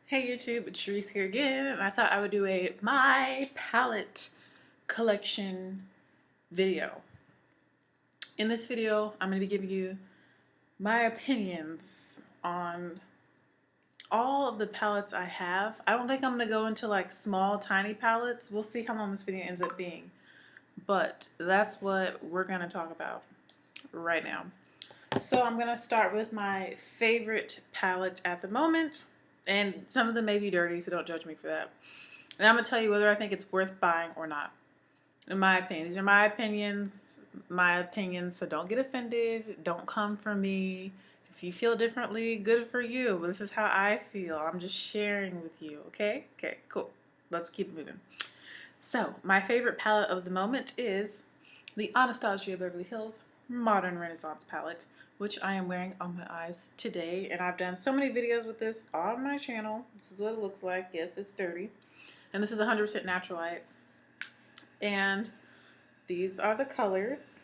Hey YouTube, it's Cherise here again, and I thought I would do a My Palette collection video. In this video, I'm going to be giving you my opinions on all of the palettes I have. I don't think I'm going to go into like small, tiny palettes. We'll see how long this video ends up being. But that's what we're going to talk about right now. So I'm going to start with my favorite palette at the moment. And some of them may be dirty, so don't judge me for that. And I'm going to tell you whether I think it's worth buying or not. In my opinion. These are my opinions, so don't get offended. Don't come for me. If you feel differently, good for you. But this is how I feel. I'm just sharing with you, okay? Okay, cool. Let's keep moving. So, my favorite palette of the moment is the Anastasia Beverly Hills Modern Renaissance palette, which I am wearing on my eyes today, and I've done so many videos with this on my channel. This is what it looks like. Yes, it's dirty, and this is 100% natural light, and these are the colors.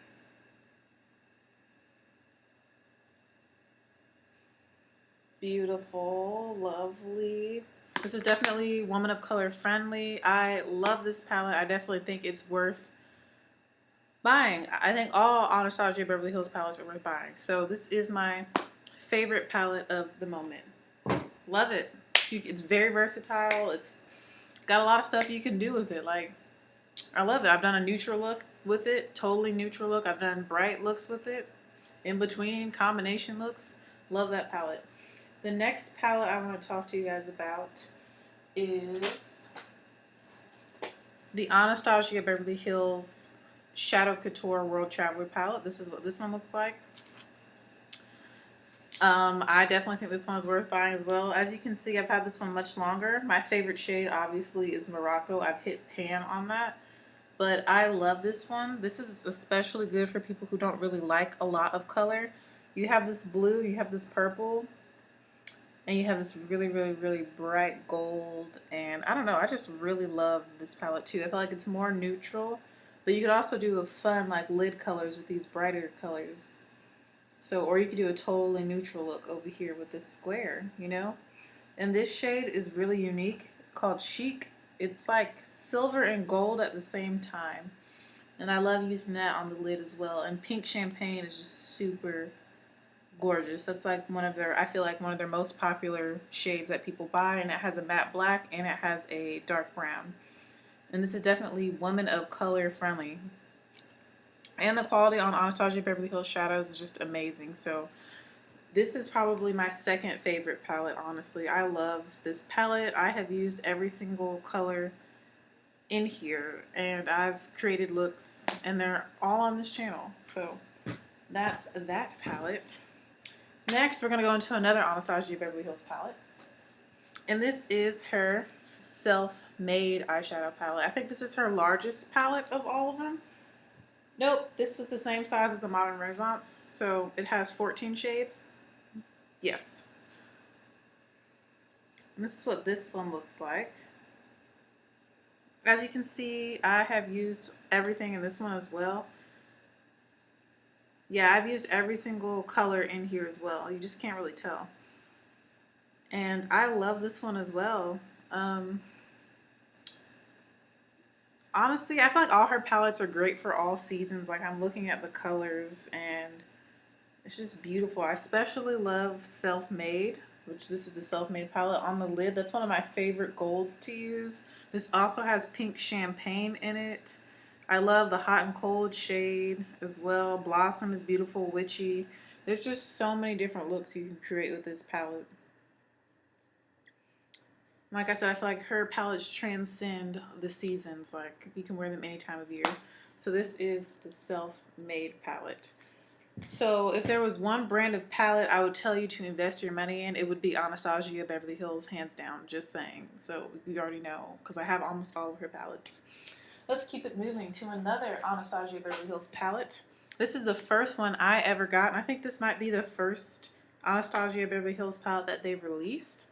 Beautiful, lovely. This is definitely woman of color friendly. I love this palette. I definitely think it's worth buying. I think all Anastasia Beverly Hills palettes are worth buying. So this is my favorite palette of the moment. Love it. It's very versatile. It's got a lot of stuff you can do with it. Like, I love it. I've done a neutral look with it, totally neutral look. I've done bright looks with it, in between, combination looks. Love that palette. The next palette I want to talk to you guys about is the Anastasia Beverly Hills Shadow Couture World Traveler palette. This is what this one looks like. I definitely think this one is worth buying as well. As you can see, I've had this one much longer. My favorite shade obviously is Morocco. I've hit pan on that, but I love this one. This is especially good for people who don't really like a lot of color. You have this blue, you have this purple, and you have this really, really, really bright gold. And I don't know, I just really love this palette too. I feel like it's more neutral, but you could also do a fun like lid colors with these brighter colors. So, or you could do a totally neutral look over here with this square, you know? And this shade is really unique, called Chic. It's like silver and gold at the same time. And I love using that on the lid as well. And Pink Champagne is just super gorgeous. That's like one of their, I feel like one of their most popular shades that people buy. And it has a matte black and it has a dark brown. And this is definitely woman of color friendly. And the quality on Anastasia Beverly Hills shadows is just amazing. So this is probably my second favorite palette, honestly. I love this palette. I have used every single color in here, and I've created looks, and they're all on this channel. So that's that palette. Next, we're going to go into another Anastasia Beverly Hills palette. And this is her self-made eyeshadow palette. I think this is her largest palette of all of them. Nope, this was the same size as the Modern Renaissance, so it has 14 shades. Yes. And this is what this one looks like. As you can see, I have used everything in this one as well. Yeah, I've used every single color in here as well. You just can't really tell. And I love this one as well. Honestly, I feel like all her palettes are great for all seasons. Like, I'm looking at the colors and it's just beautiful. I especially love Self-Made, which this is the Self-Made palette on the lid. That's one of my favorite golds to use. This also has Pink Champagne in it. I love the Hot and Cold shade as well. Blossom is beautiful, witchy. There's just so many different looks you can create with this palette. Like I said, I feel like her palettes transcend the seasons. Like, you can wear them any time of year. So this is the Self-Made palette. So if there was one brand of palette I would tell you to invest your money in, it would be Anastasia Beverly Hills, hands down. Just saying. So you already know, because I have almost all of her palettes. Let's keep it moving to another Anastasia Beverly Hills palette. This is the first one I ever got, and I think this might be the first Anastasia Beverly Hills palette that they released.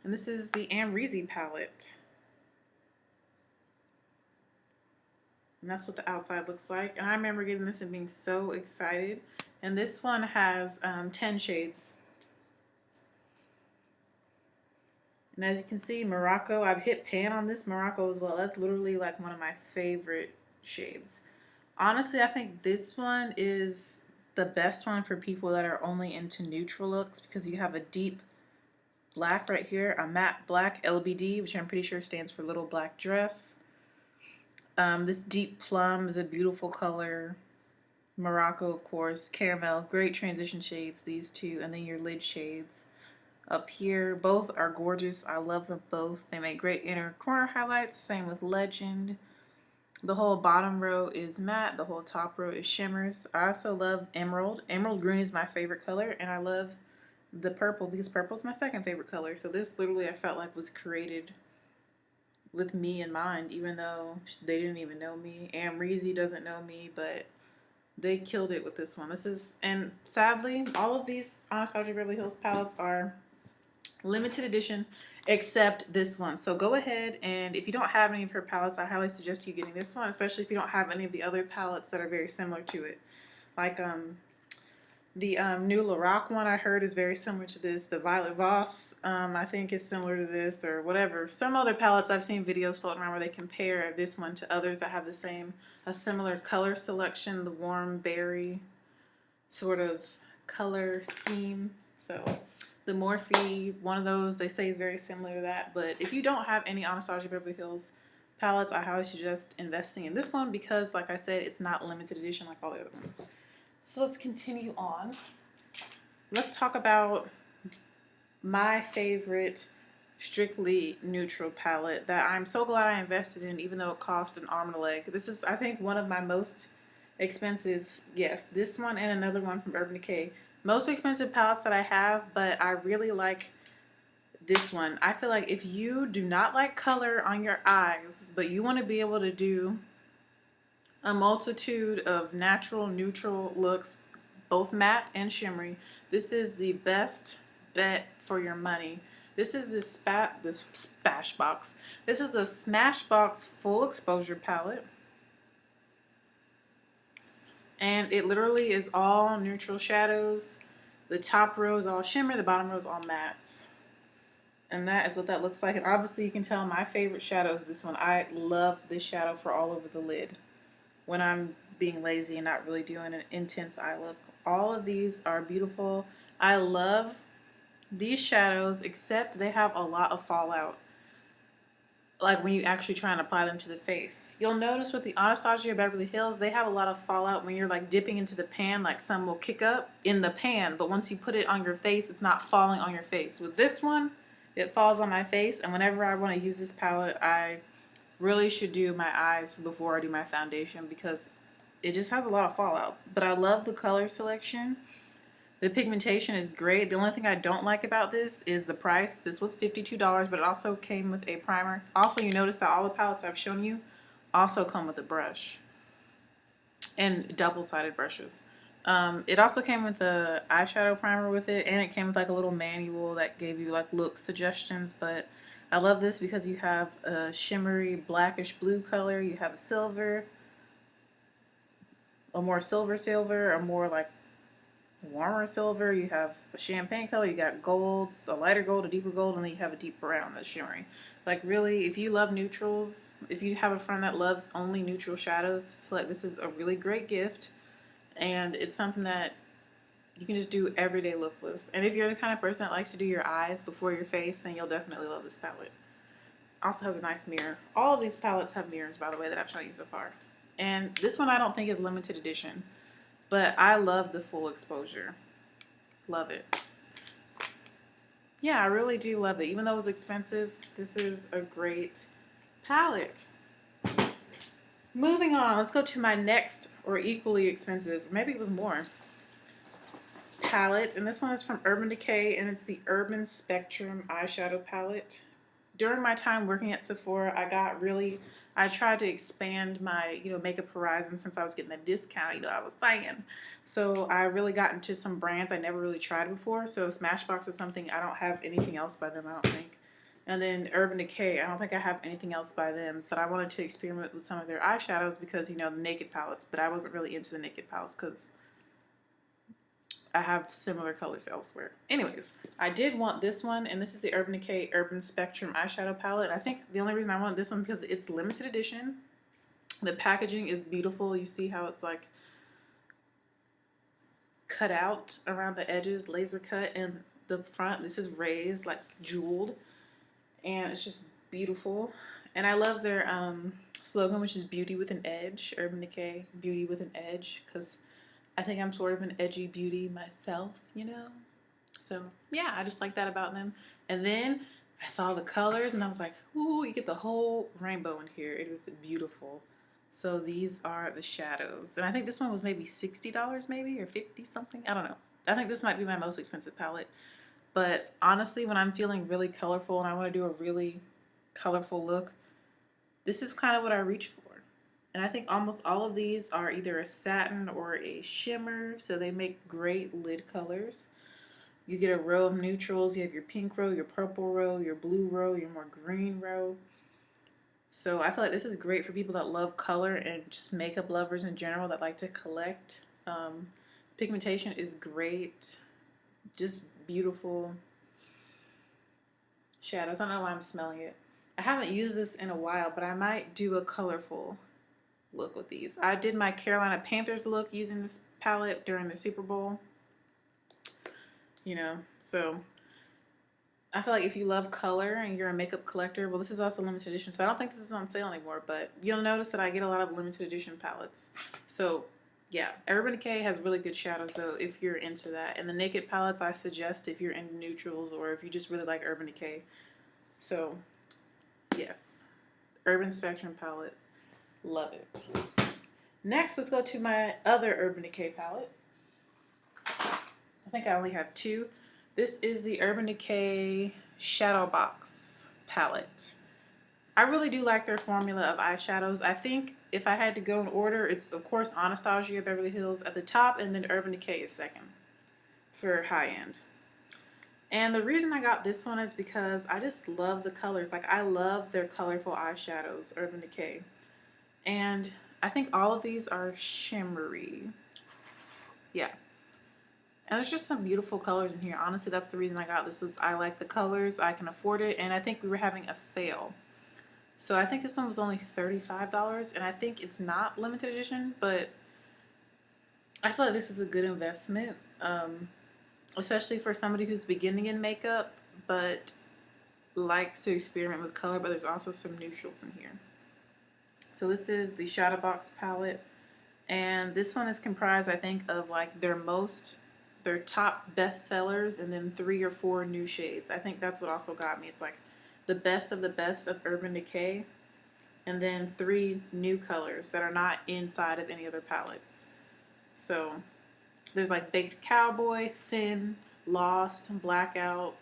And this is the Amrezy palette. And that's what the outside looks like. And I remember getting this and being so excited. And this one has 10 shades. And as you can see, Morocco, I've hit pan on this Morocco as well. That's literally like one of my favorite shades. Honestly, I think this one is the best one for people that are only into neutral looks because you have a deep black right here, a matte black LBD, which I'm pretty sure stands for little black dress. This deep plum is a beautiful color. Morocco, of course, caramel, great transition shades, these two, and then your lid shades up here. Both are gorgeous. I love them both. They make great inner corner highlights. Same with Legend. The whole bottom row is matte. The whole top row is shimmers. I also love emerald. Emerald green is my favorite color, and I love the purple because purple is my second favorite color. So this literally I felt like was created with me in mind, even though they didn't even know me. Amrezy doesn't know me, but they killed it with this one. This is, and sadly, all of these Anastasia Beverly Hills palettes are limited edition except this one. So go ahead, and if you don't have any of her palettes, I highly suggest you getting this one, especially if you don't have any of the other palettes that are very similar to it. Like the new Lorac one I heard is very similar to this. The Violet Voss I think is similar to this, or whatever. Some other palettes I've seen videos floating around where they compare this one to others that have a similar color selection, the warm berry sort of color scheme. So the Morphe, one of those, they say is very similar to that. But if you don't have any Anastasia Beverly Hills palettes, I highly suggest investing in this one because, like I said, it's not limited edition like all the other ones. So let's continue on. Let's talk about my favorite strictly neutral palette that I'm so glad I invested in, even though it cost an arm and a leg. This is, I think, one of my most expensive, yes, this one and another one from Urban Decay. Most expensive palettes that I have, but I really like this one. I feel like if you do not like color on your eyes, but you want to be able to do a multitude of natural, neutral looks, both matte and shimmery, this is the best bet for your money. This is the Smashbox. This is the Smashbox Full Exposure palette. And it literally is all neutral shadows. The top row is all shimmer, the bottom row is all mattes. And that is what that looks like. And obviously you can tell my favorite shadow is this one. I love this shadow for all over the lid when I'm being lazy and not really doing an intense eye look. All of these are beautiful. I love these shadows, except they have a lot of fallout. Like when you actually try and apply them to the face. You'll notice with the Anastasia Beverly Hills, they have a lot of fallout when you're like dipping into the pan, like some will kick up in the pan, but once you put it on your face, it's not falling on your face. With this one, it falls on my face, and whenever I want to use this palette, I really should do my eyes before I do my foundation because it just has a lot of fallout. But I love the color selection. The pigmentation is great. The only thing I don't like about this is the price. This was $52, but it also came with a primer. Also, you notice that all the palettes I've shown you also come with a brush and double-sided brushes. It also came with a eyeshadow primer with it, and it came with like a little manual that gave you like look suggestions. But I love this because you have a shimmery blackish blue color, you have a silver, a more silver, a more like warmer silver, you have a champagne color, you got golds, a lighter gold, a deeper gold, and then you have a deep brown that's shimmery. Like really, if you love neutrals, if you have a friend that loves only neutral shadows, I feel like this is a really great gift, and it's something that you can just do everyday look with. And if you're the kind of person that likes to do your eyes before your face, then you'll definitely love this palette. Also has a nice mirror. All of these palettes have mirrors, by the way, that I've shown you so far. And this one I don't think is limited edition, but I love the full exposure. Love it. Yeah, I really do love it. Even though it's expensive, this is a great palette. Moving on, let's go to my next, or equally expensive, maybe it was more, palette. And this one is from Urban Decay, and it's the Urban Spectrum eyeshadow palette. During my time working at Sephora, I tried to expand my, makeup horizon since I was getting a discount, I was saying. So I really got into some brands I never really tried before. So Smashbox is something, I don't have anything else by them, I don't think. And then Urban Decay, I don't think I have anything else by them, but I wanted to experiment with some of their eyeshadows because, the naked palettes, but I wasn't really into the naked palettes because I have similar colors elsewhere. Anyways, I did want this one, and this is the Urban Decay Urban Spectrum eyeshadow palette. I think the only reason I want this one because it's limited edition. The packaging is beautiful. You see how it's like cut out around the edges, laser cut, and the front, this is raised, like jeweled, and it's just beautiful. And I love their slogan, which is beauty with an edge. Urban Decay, beauty with an edge, because I think I'm sort of an edgy beauty myself, you know? So yeah, I just like that about them. And then I saw the colors and I was like, ooh, you get the whole rainbow in here. It is beautiful. So these are the shadows. And I think this one was maybe $60 maybe, or 50 something. I don't know. I think this might be my most expensive palette. But honestly, when I'm feeling really colorful and I want to do a really colorful look, this is kind of what I reach for. And I think almost all of these are either a satin or a shimmer, so they make great lid colors. You get a row of neutrals. You have your pink row, your purple row, your blue row, your more green row. So I feel like this is great for people that love color and just makeup lovers in general that like to collect. Pigmentation is great. Just beautiful shadows. I don't know why I'm smelling it. I haven't used this in a while, but I might do a colorful look with these. I did my Carolina Panthers look using this palette during the Super Bowl. You know, so I feel like if you love color and you're a makeup collector, well, this is also limited edition, so I don't think this is on sale anymore, but you'll notice that I get a lot of limited edition palettes. So yeah, Urban Decay has really good shadows though if you're into that. And the Naked palettes I suggest if you're into neutrals or if you just really like Urban Decay. So yes, Urban Spectrum palette, love it. Next, let's go to my other Urban Decay palette. I think I only have two. This is the Urban Decay Shadow Box palette. I really do like their formula of eyeshadows. I think if I had to go in order, it's of course Anastasia Beverly Hills at the top, and then Urban Decay is second for high end. And the reason I got this one is because I just love the colors. Like, I love their colorful eyeshadows, Urban Decay. And I think all of these are shimmery. Yeah. And there's just some beautiful colors in here. Honestly, that's the reason I got this. Was I like the colors, I can afford it, and I think we were having a sale. So I think this one was only $35, and I think it's not limited edition, but I feel like this is a good investment, especially for somebody who's beginning in makeup, but likes to experiment with color, but there's also some neutrals in here. So this is the Shadow Box palette, and this one is comprised, I think, of like their top best sellers and then 3 or 4 new shades. I think that's what also got me. It's like the best of Urban Decay and then 3 new colors that are not inside of any other palettes. So there's like Baked Cowboy, Sin, Lost, Blackout,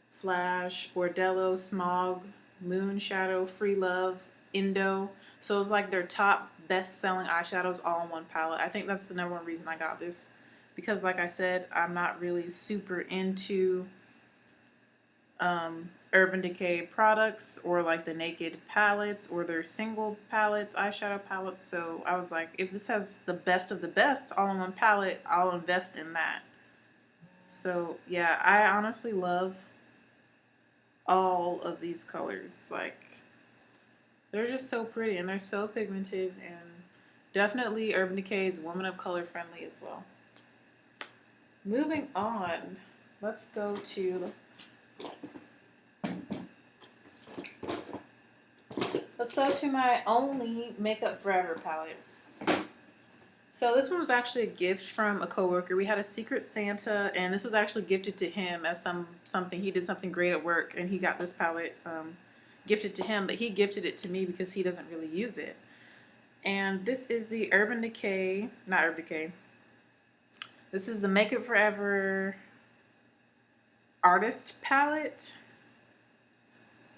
Flash, Bordello, Smog, Moon Shadow, Free Love, Indo. So it's like their top best selling eyeshadows all in one palette. I think that's the #1 reason I got this. Because like I said, I'm not really super into Urban Decay products or like the Naked palettes or their single palettes, eyeshadow palettes. So I was like, if this has the best of the best all in one palette, I'll invest in that. So yeah, I honestly love all of these colors. Like, they're just so pretty and they're so pigmented, and definitely Urban Decay is woman of color friendly as well. Moving on, let's go to my only Makeup Forever palette. So this one was actually a gift from a coworker. We had a Secret Santa, and this was actually gifted to him as something. He did something great at work, and he got this palette gifted to him, but he gifted it to me because he doesn't really use it. And this is the Urban Decay, not Urban Decay. This is the Makeup Forever Artist palette.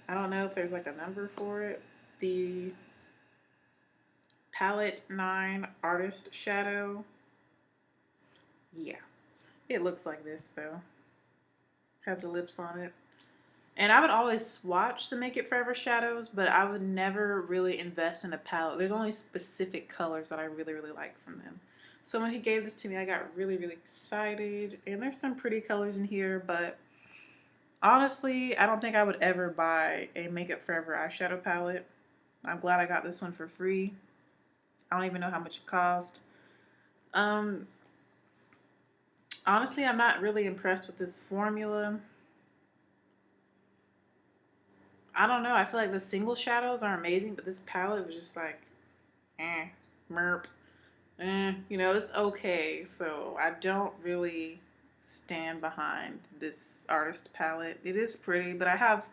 I don't know if there's like a number for it. The Palette 9 Artist Shadow. Yeah, it looks like this though. Has the lips on it. And I would always swatch the Make It Forever shadows, but I would never really invest in a palette. There's only specific colors that I really, really like from them. So when he gave this to me, I got really, really excited. And there's some pretty colors in here, but honestly, I don't think I would ever buy a Makeup Forever eyeshadow palette. I'm glad I got this one for free. I don't even know how much it cost. Um, Honestly, I'm not really impressed with this formula. I don't know. I feel like the single shadows are amazing, but this palette was just like, merp. It's okay. So I don't really stand behind this artist palette. It is pretty, but I have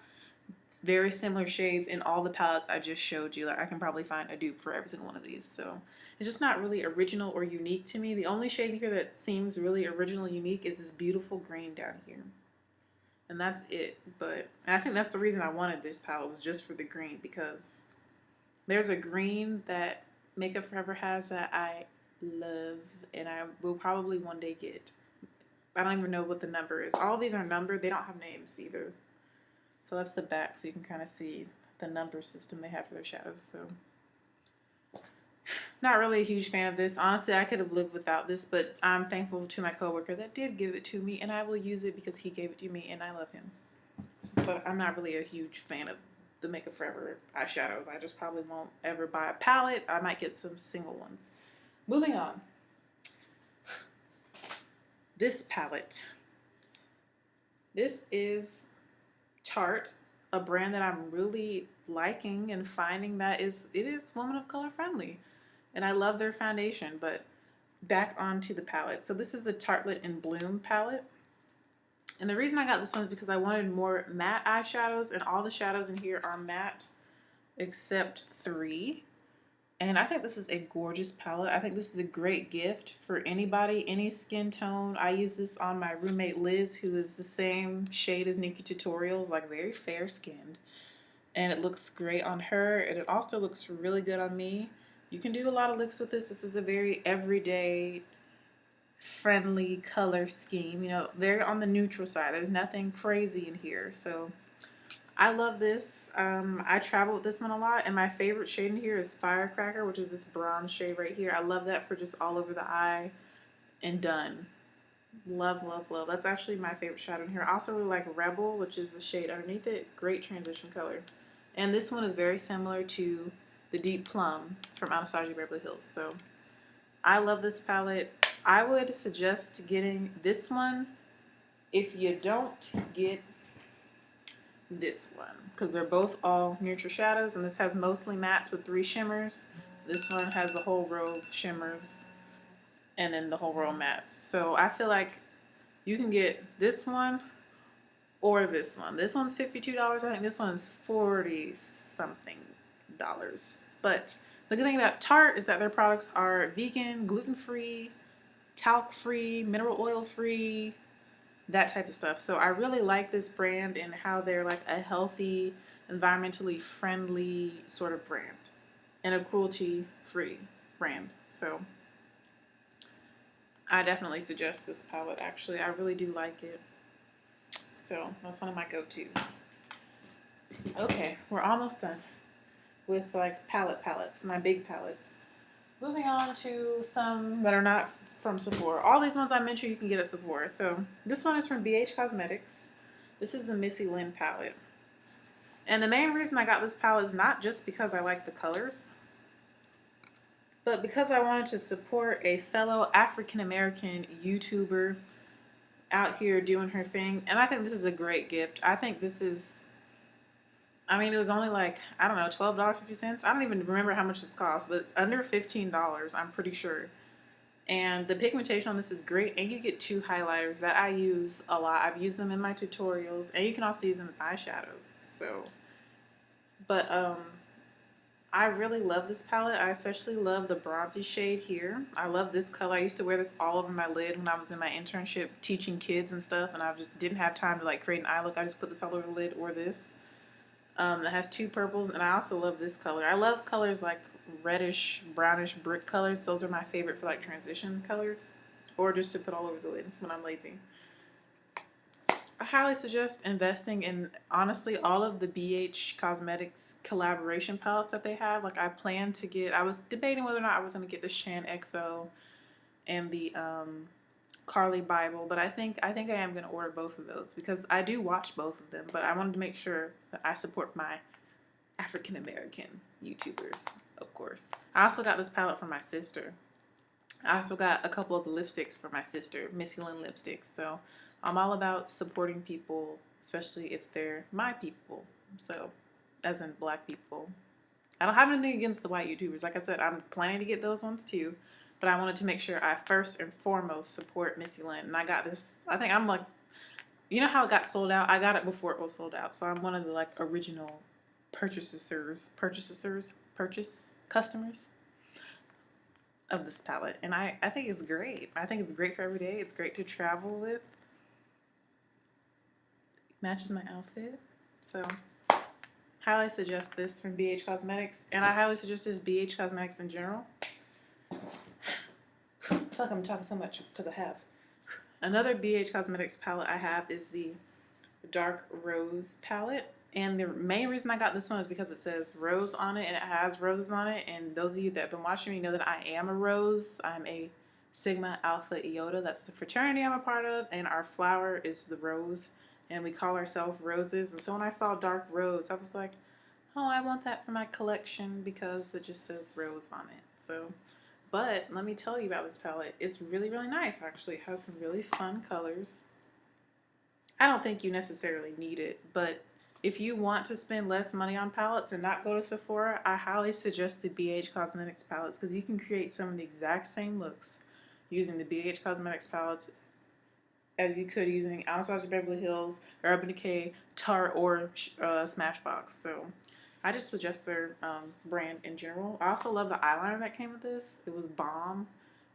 very similar shades in all the palettes I just showed you. Like I can probably find a dupe for every single one of these. So it's just not really original or unique to me. The only shade here that seems really original and unique is this beautiful green down here. And that's it. But I think that's the reason I wanted this palette, was just for the green, because there's a green that Makeup Forever has that I love and I will probably one day get. I don't even know what the number is. All of these are numbered. They don't have names either. So that's the back, so you can kind of see the number system they have for their shadows. So not really a huge fan of this. Honestly, I could have lived without this, but I'm thankful to my coworker that did give it to me, and I will use it because he gave it to me and I love him. But I'm not really a huge fan of the Makeup Forever eyeshadows. I just probably won't ever buy a palette. I might get some single ones. Moving on. This palette. This is Tarte, a brand that I'm really liking and finding that it is woman of color friendly. And I love their foundation, but back onto the palette. So this is the Tartelette in Bloom palette. And the reason I got this one is because I wanted more matte eyeshadows, and all the shadows in here are matte except 3. And I think this is a gorgeous palette. I think this is a great gift for anybody, any skin tone. I use this on my roommate Liz, who is the same shade as Nikki Tutorials, like very fair skinned. And it looks great on her, and it also looks really good on me. You can do a lot of looks with this. This is a very everyday friendly color scheme, very on the neutral side. There's nothing crazy in here. So I love this. I travel with this one a lot, and my favorite shade in here is Firecracker, which is this bronze shade right here. I love that for just all over the eye and done. Love, love, love. That's actually my favorite shadow in here. I also really like Rebel, which is the shade underneath it. Great transition color. And this one is very similar to the Deep Plum from Anastasia Beverly Hills. So I love this palette. I would suggest getting this one if you don't get this one, because they're both all neutral shadows, and this has mostly mattes with 3 shimmers. This one has the whole row of shimmers and then the whole row of mattes. So I feel like you can get this one or this one. This one's $52. I think this one is $40 something. But the good thing about Tarte is that their products are vegan, gluten-free, talc-free, mineral oil-free, that type of stuff. So I really like this brand and how they're like a healthy, environmentally friendly sort of brand and a cruelty-free brand. So I definitely suggest this palette. Actually, I really do like it. So that's one of my go-tos. Okay, we're almost done with like palettes, my big palettes. Moving on to some that are not from Sephora. All these ones I mentioned you can get at Sephora. So this one is from BH Cosmetics. This is the Missy Lynn palette. And the main reason I got this palette is not just because I like the colors, but because I wanted to support a fellow African-American YouTuber out here doing her thing. And I think this is a great gift. I think this is, it was only like, I don't know, $12.50. I don't even remember how much this cost, but under $15, I'm pretty sure. And the pigmentation on this is great, and you get 2 highlighters that I use a lot. I've used them in my tutorials, and you can also use them as eyeshadows. So, but I really love this palette. I especially love the bronzy shade here. I love this color. I used to wear this all over my lid when I was in my internship teaching kids and stuff, and I just didn't have time to like create an eye look. I just put this all over the lid, or this. It has 2 purples, and I also love this color. I love colors like reddish, brownish brick colors. Those are my favorite for like transition colors, or just to put all over the lid when I'm lazy. I highly suggest investing in, honestly, all of the BH Cosmetics collaboration palettes that they have. Like I was debating whether or not I was going to get the Shan XO and the Carly Bible, but I think I am going to order both of those because I do watch both of them, but I wanted to make sure that I support my African American YouTubers, of course. I also got this palette from my sister. I also got a couple of the lipsticks for my sister, Missy Lynn lipsticks. So I'm all about supporting people, especially if they're my people. So, as in black people. I don't have anything against the white YouTubers. Like I said, I'm planning to get those ones too. But I wanted to make sure I first and foremost support Missy Lynn. And I got this, I think I'm like, you know how it got sold out? I got it before it was sold out. So I'm one of the like original purchase customers of this palette. And I think it's great. I think it's great for every day. It's great to travel with. Matches my outfit. So highly suggest this from BH Cosmetics. And I highly suggest this BH Cosmetics in general. I feel like I'm talking so much because I have. Another BH Cosmetics palette I have is the Dark Rose palette. And the main reason I got this one is because it says rose on it and it has roses on it. And those of you that have been watching me know that I am a rose. I'm a Sigma Alpha Iota. That's the fraternity I'm a part of. And our flower is the rose. And we call ourselves roses. And so when I saw Dark Rose, I was like, oh, I want that for my collection because it just says rose on it. So, but let me tell you about this palette. It's really, really nice, actually. It has some really fun colors. I don't think you necessarily need it, but if you want to spend less money on palettes and not go to Sephora, I highly suggest the BH Cosmetics palettes because you can create some of the exact same looks using the BH Cosmetics palettes as you could using Anastasia Beverly Hills, Urban Decay, Tarte, or Smashbox. So I just suggest their brand in general. I also love the eyeliner that came with this. It was bomb.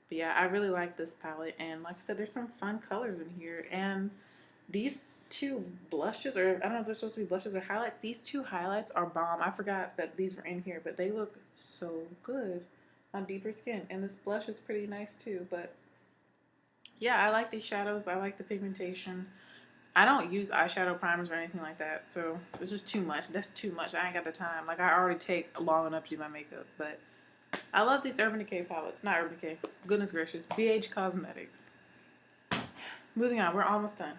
But yeah, I really like this palette. And like I said, there's some fun colors in here. And these two blushes, or I don't know if they're supposed to be blushes or highlights. These two highlights are bomb. I forgot that these were in here, but they look so good on deeper skin. And this blush is pretty nice too. But yeah, I like these shadows. I like the pigmentation. I don't use eyeshadow primers or anything like that, so it's just too much. That's too much. I ain't got the time. Like, I already take long enough to do my makeup, but I love these Urban Decay palettes. Not Urban Decay. Goodness gracious. BH Cosmetics. Moving on. We're almost done.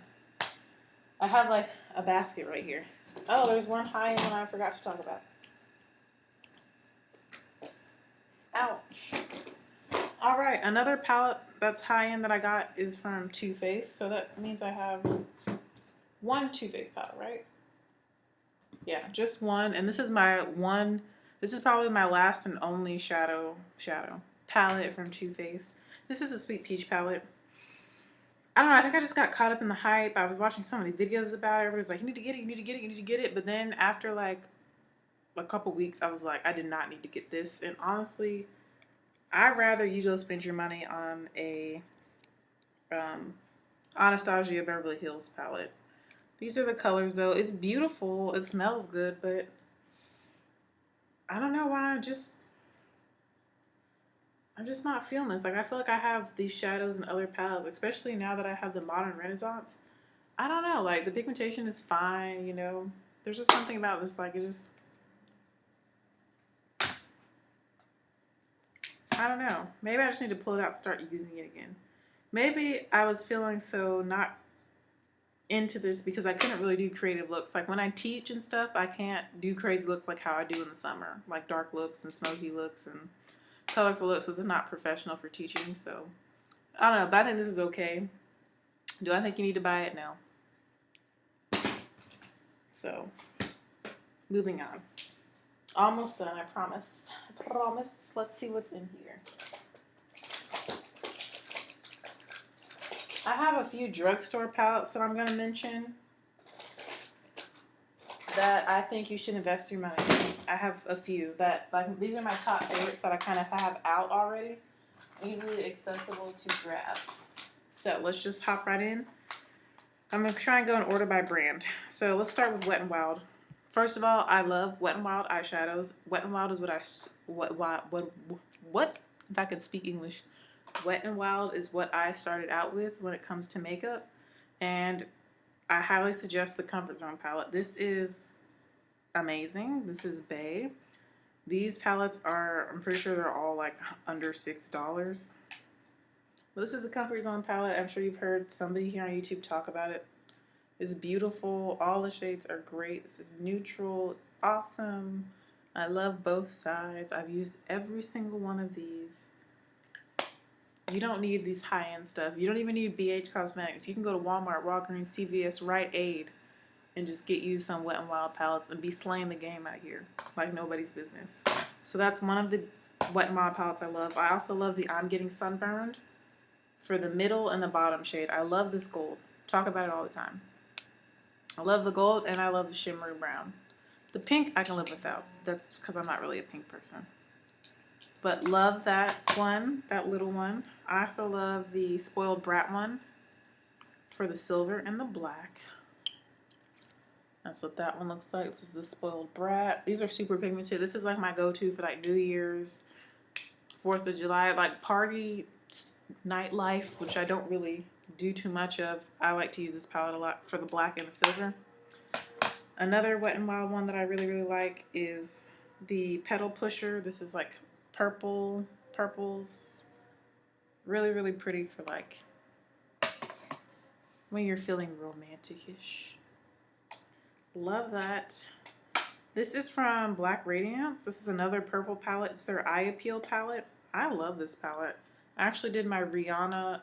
I have, like, a basket right here. Oh, there's one high-end one I forgot to talk about. Ouch. All right. Another palette that's high-end that I got is from Too Faced, so that means I have one Too Faced palette, right? Yeah, just one. And this is my one. This is probably my last and only shadow palette from Too Faced. This is a Sweet Peach palette. I don't know. I think I just got caught up in the hype. I was watching so many videos about it. Everybody's like, you need to get it, you need to get it, you need to get it. But then after like a couple weeks, I was like, I did not need to get this. And honestly, I'd rather you go spend your money on a Anastasia Beverly Hills palette. These are the colors though. It's beautiful. It smells good, but I don't know why. I'm just not feeling this. Like, I feel like I have these shadows in other palettes, especially now that I have the Modern Renaissance. I don't know. Like, the pigmentation is fine, you know. There's just something about this, like, it just... I don't know. Maybe I just need to pull it out and start using it again. Maybe I was feeling so not into this because I couldn't really do creative looks. Like, when I teach and stuff, I can't do crazy looks like how I do in the summer. Like, dark looks and smoky looks and colorful looks. This is not professional for teaching, so I don't know, but I think this is okay. Do I think you need to buy it? No. So, moving on. Almost done, I promise. I promise. Let's see what's in here. I have a few drugstore palettes that I'm going to mention that I think you should invest your money in. I have a few that, like, these are my top favorites that I kind of have out already. Easily accessible to grab. So let's just hop right in. I'm going to try and go in order by brand. So let's start with Wet n Wild. First of all, I love Wet n Wild eyeshadows. Wet n Wild is what? If I could speak English. Wet n Wild is what I started out with when it comes to makeup. And I highly suggest the Comfort Zone palette. This is amazing. This is Bae. These palettes are, I'm pretty sure they're all like under $6. Well, this is the Comfort Zone palette. I'm sure you've heard somebody here on YouTube talk about it. It's beautiful. All the shades are great. This is neutral. It's awesome. I love both sides. I've used every single one of these. You don't need these high-end stuff. You don't even need BH Cosmetics. You can go to Walmart, Walgreens, CVS, Rite Aid, and just get you some Wet n Wild palettes and be slaying the game out here like nobody's business. So that's one of the Wet n Wild palettes I love. I also love the I'm Getting Sunburned for the middle and the bottom shade. I love this gold. Talk about it all the time. I love the gold and I love the shimmery brown. The pink I can live without. That's because I'm not really a pink person. But love that one, that little one. I also love the Spoiled Brat one for the silver and the black. That's what that one looks like. This is the Spoiled Brat. These are super pigmented. This is like my go-to for like New Year's, 4th of July, like party nightlife, which I don't really do too much of. I like to use this palette a lot for the black and the silver. Another Wet n Wild one that I really, really like is the Petal Pusher. This is like purples. Really, really pretty for like when you're feeling romantic-ish. Love that. This is from Black Radiance. This is another purple palette. It's their Eye Appeal palette. I love this palette. I actually did my Rihanna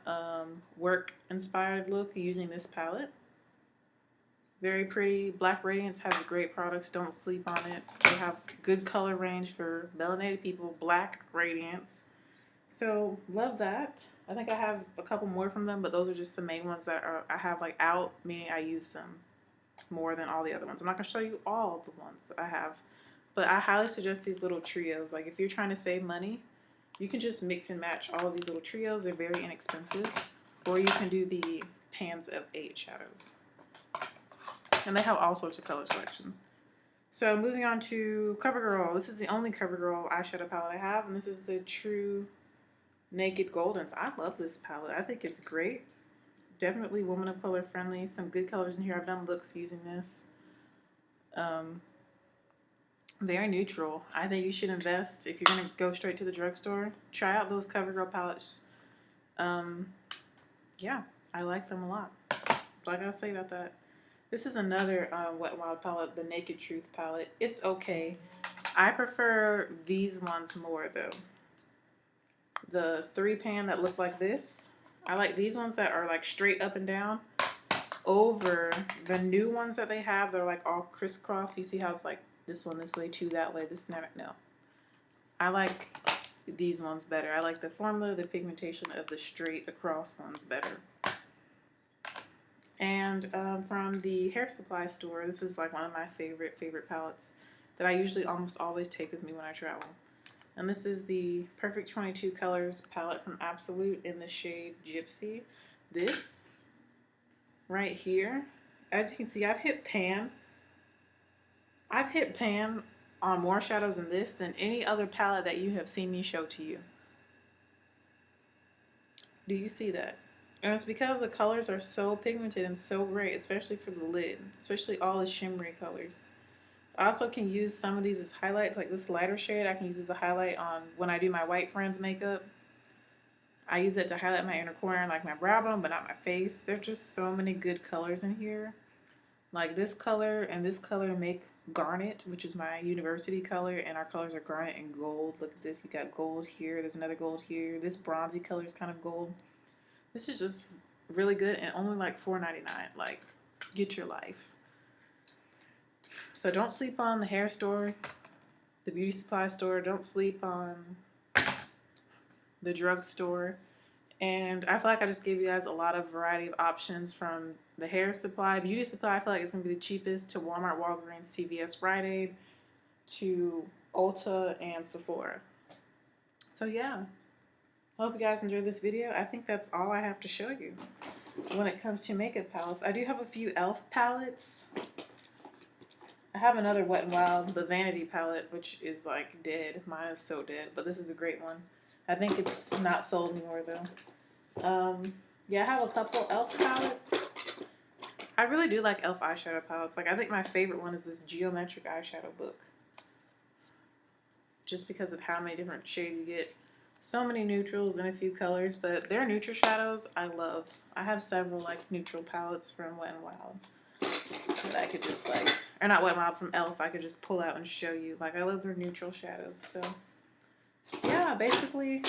work-inspired look using this palette. Very pretty. Black Radiance has great products. Don't sleep on it. They have good color range for melanated people. Black Radiance. So love that. I think I have a couple more from them, but those are just the main ones that I have like out, meaning I use them more than all the other ones. I'm not going to show you all the ones that I have, but I highly suggest these little trios. Like if you're trying to save money, you can just mix and match all of these little trios. They're very inexpensive. Or you can do the pans of 8 shadows. And they have all sorts of color selection. So moving on to CoverGirl. This is the only CoverGirl eyeshadow palette I have, and this is the True Naked Goldens. I love this palette. I think it's great. Definitely woman of color friendly. Some good colors in here. I've done looks using this. Very neutral. I think you should invest, if you're going to go straight to the drugstore, try out those CoverGirl palettes. Yeah, I like them a lot. What I gotta say about that. This is another Wet n Wild palette, the Naked Truth palette. It's okay. I prefer these ones more though. The 3-pan that look like this. I like these ones that are like straight up and down over the new ones that they have. They're like all crisscross. You see how it's like this one this way, 2 that way, this never, no. I like these ones better. I like the formula, the pigmentation of the straight across ones better. And from the hair supply store, this is like one of my favorite palettes that I usually almost always take with me when I travel. And this is the Perfect 22 Colors palette from Absolute in the shade Gypsy. This right here, as you can see, I've hit pan. I've hit pan on more shadows in this than any other palette that you have seen me show to you. Do you see that? And it's because the colors are so pigmented and so great, especially for the lid, especially all the shimmery colors. I also can use some of these as highlights, like this lighter shade. I can use as a highlight on when I do my white friends makeup. I use it to highlight my inner corner, like my brow bone, but not my face. There's just so many good colors in here. Like this color and this color make garnet, which is my university color, and our colors are garnet and gold. Look at this. You got gold here. There's another gold here. This bronzy color is kind of gold. This is just really good and only like $4.99. Like, get your life. So don't sleep on the hair store, the beauty supply store. Don't sleep on the drugstore. And I feel like I just gave you guys a lot of variety of options from the hair supply. Beauty supply, I feel like it's going to be the cheapest, to Walmart, Walgreens, CVS, Rite Aid, to Ulta and Sephora. So yeah. I hope you guys enjoyed this video. I think that's all I have to show you when it comes to makeup palettes. I do have a few e.l.f. palettes. I have another Wet n Wild, the Vanity palette, which is like dead. Mine is so dead, but this is a great one. I think it's not sold anymore though. Yeah, I have a couple e.l.f. palettes. I really do like e.l.f. eyeshadow palettes. Like, I think my favorite one is this Geometric Eyeshadow book. Just because of how many different shades you get. So many neutrals and a few colors, but their neutral shadows I love. I have several like neutral palettes from Wet n Wild that I could just like, or not Wet n Wild, from Elf, I could just pull out and show you. Like, I love their neutral shadows. So yeah, basically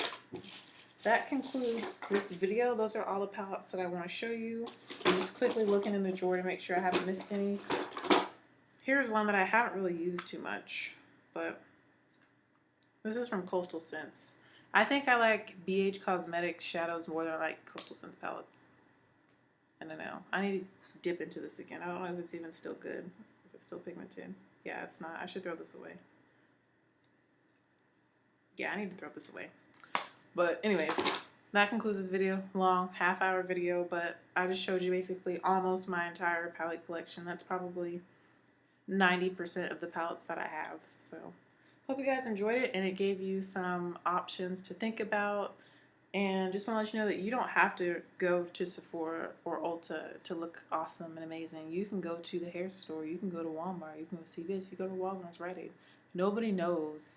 that concludes this video. Those are all the palettes that I want to show you. I'm just quickly looking in the drawer to make sure I haven't missed any. Here's one that I haven't really used too much, but this is from Coastal Scents. I think I like BH Cosmetics shadows more than I like Coastal Scents palettes. I don't know. I need to dip into this again. I don't know if it's even still good. If it's still pigmented. Yeah, it's not. I should throw this away. Yeah, I need to throw this away. But anyways, that concludes this video. Long, half-hour video, but I just showed you basically almost my entire palette collection. That's probably 90% of the palettes that I have. So hope you guys enjoyed it and it gave you some options to think about. And just want to let you know that you don't have to go to Sephora or Ulta to look awesome and amazing. You can go to the hair store. You can go to Walmart. You can go CVS. You go to Walgreens, Rite Aid. Nobody knows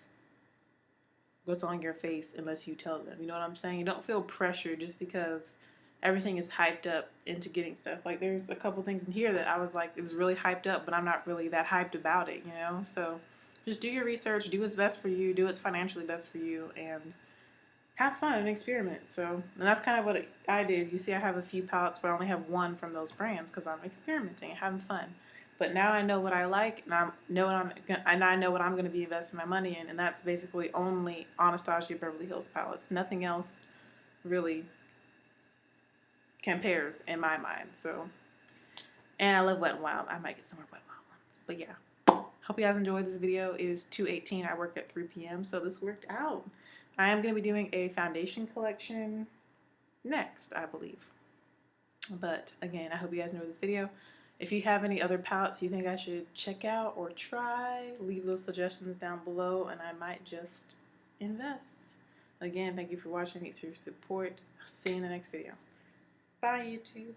what's on your face unless you tell them. You know what I'm saying? You don't feel pressure just because everything is hyped up into getting stuff. Like, there's a couple things in here that I was like, it was really hyped up, but I'm not really that hyped about it, you know? So just do your research, do what's best for you, do what's financially best for you, and have fun and experiment. So, and that's kind of what I did. You see, I have a few palettes, but I only have one from those brands because I'm experimenting and having fun. But now I know what I like, and I know what I'm going to be investing my money in, and that's basically only Anastasia Beverly Hills palettes. Nothing else really compares in my mind. So, and I love Wet n Wild. I might get some more Wet n Wild ones. But yeah, hope you guys enjoyed this video. It is 2:18. I work at 3 p.m. so this worked out. I am going to be doing a foundation collection next, I believe. But again, I hope you guys enjoyed this video. If you have any other palettes you think I should check out or try, leave those suggestions down below and I might just invest. Again, thank you for watching. Thanks for your support. I'll see you in the next video. Bye, YouTube.